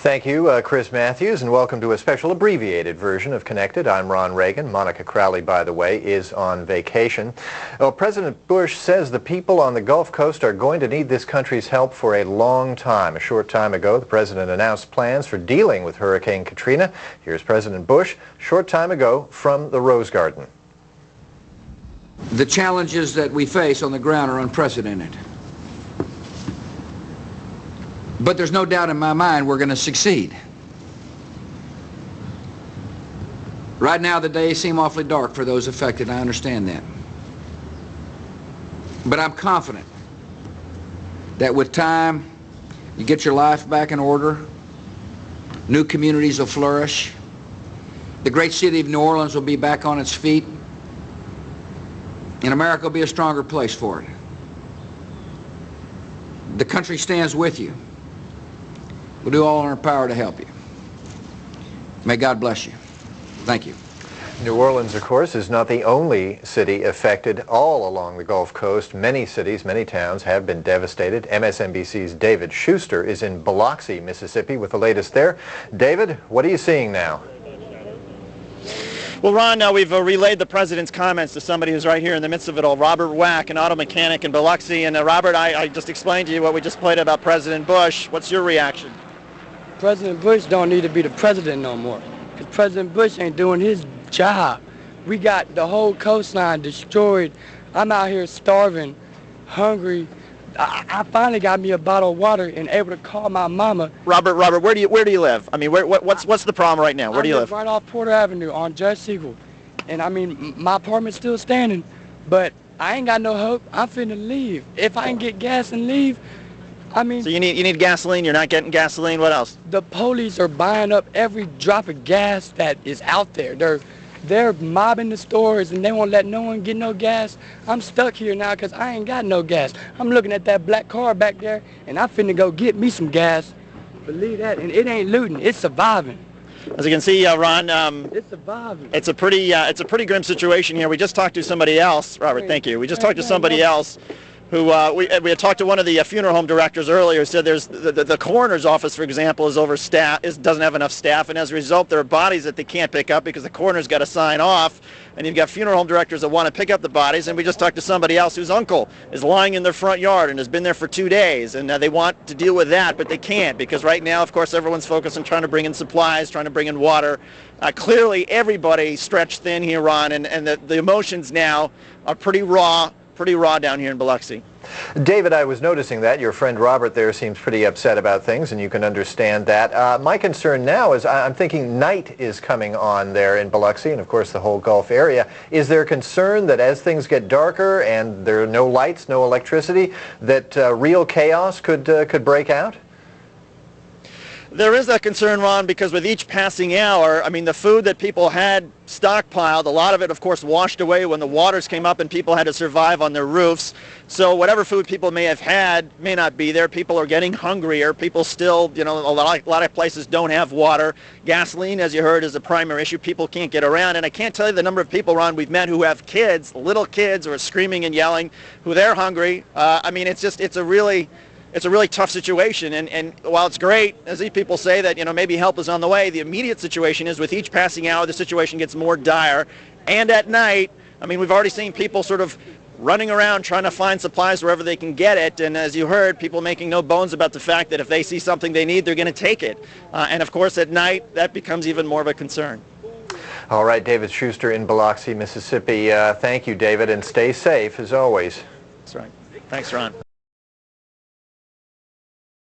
Thank you, Chris Matthews, and welcome to a special abbreviated version of Connected. I'm Ron Reagan. Monica Crowley, by the way, is on vacation. Well, President Bush says the people on the Gulf Coast are going to need this country's help for a long time. A short time ago, the president announced plans for dealing with Hurricane Katrina. Here's President Bush, a short time ago, from the Rose Garden. The challenges that we face on the ground are unprecedented. But there's no doubt in my mind we're going to succeed. Right now the days seem awfully dark for those affected. I understand that. But I'm confident that with time, you get your life back in order, new communities will flourish, the great city of New Orleans will be back on its feet, and America will be a stronger place for it. The country stands with you. We'll do all in our power to help you. May God bless you. Thank you. New Orleans, of course, is not the only city affected. All along the Gulf Coast, many cities, many towns have been devastated. MSNBC's David Schuster is in Biloxi, Mississippi, with the latest there. David, what are you seeing now? Well, Ron, now we've relayed the president's comments to somebody who's right here in the midst of it all, Robert Wack, an auto mechanic in Biloxi. And Robert, I just explained to you what we just played about President Bush. What's your reaction? President Bush don't need to be the president no more, because President Bush ain't doing his job. We got the whole coastline destroyed. I'm out here starving, hungry. I finally got me a bottle of water and able to call my mama. Robert, where do you live? I mean, what's the problem right now? Where do you live? Right off Porter Avenue on Judge Siegel. And I mean, my apartment's still standing, but I ain't got no hope. I'm finna leave. If I can get gas and leave, I mean... So you need gasoline, you're not getting gasoline, what else? The police are buying up every drop of gas that is out there. They're mobbing the stores and they won't let no one get no gas. I'm stuck here now because I ain't got no gas. I'm looking at that black car back there and I'm finna go get me some gas. Believe that, and it ain't looting, it's surviving. As you can see, Ron, it's surviving. It's a pretty grim situation here. We just talked to somebody else, Robert, thank you. We just talked to somebody else who we had talked to one of the funeral home directors earlier who said there's the coroner's office, for example, is overstaffed, doesn't have enough staff, and as a result there are bodies that they can't pick up because the coroner's got to sign off, and you've got funeral home directors that want to pick up the bodies. And we just talked to somebody else whose uncle is lying in their front yard and has been there for 2 days, and they want to deal with that, but they can't because right now, of course, everyone's focused on trying to bring in supplies, trying to bring in water. Clearly everybody stretched thin here, Ron, and the emotions now are pretty raw down here in Biloxi. David, I was noticing that. Your friend Robert there seems pretty upset about things, and you can understand that. My concern now is I'm thinking night is coming on there in Biloxi and, of course, the whole Gulf area. Is there concern that as things get darker and there are no lights, no electricity, that real chaos could break out? There is that concern, Ron, because with each passing hour, I mean, the food that people had stockpiled, a lot of it, of course, washed away when the waters came up and people had to survive on their roofs. So whatever food people may have had may not be there. People are getting hungrier. People still, a lot of places don't have water. Gasoline, as you heard, is a primary issue. People can't get around. And I can't tell you the number of people, Ron, we've met who have kids, little kids, who are screaming and yelling, who they're hungry. I mean, it's a really tough situation, and while it's great, as these people say, that maybe help is on the way, the immediate situation is with each passing hour the situation gets more dire. And at night, I mean, we've already seen people sort of running around trying to find supplies wherever they can get it, and as you heard, people making no bones about the fact that if they see something they need, they're going to take it. And of course at night that becomes even more of a concern. All right, David Schuster in Biloxi, Mississippi. Thank you, David, and stay safe as always. That's right. Thanks, Ron.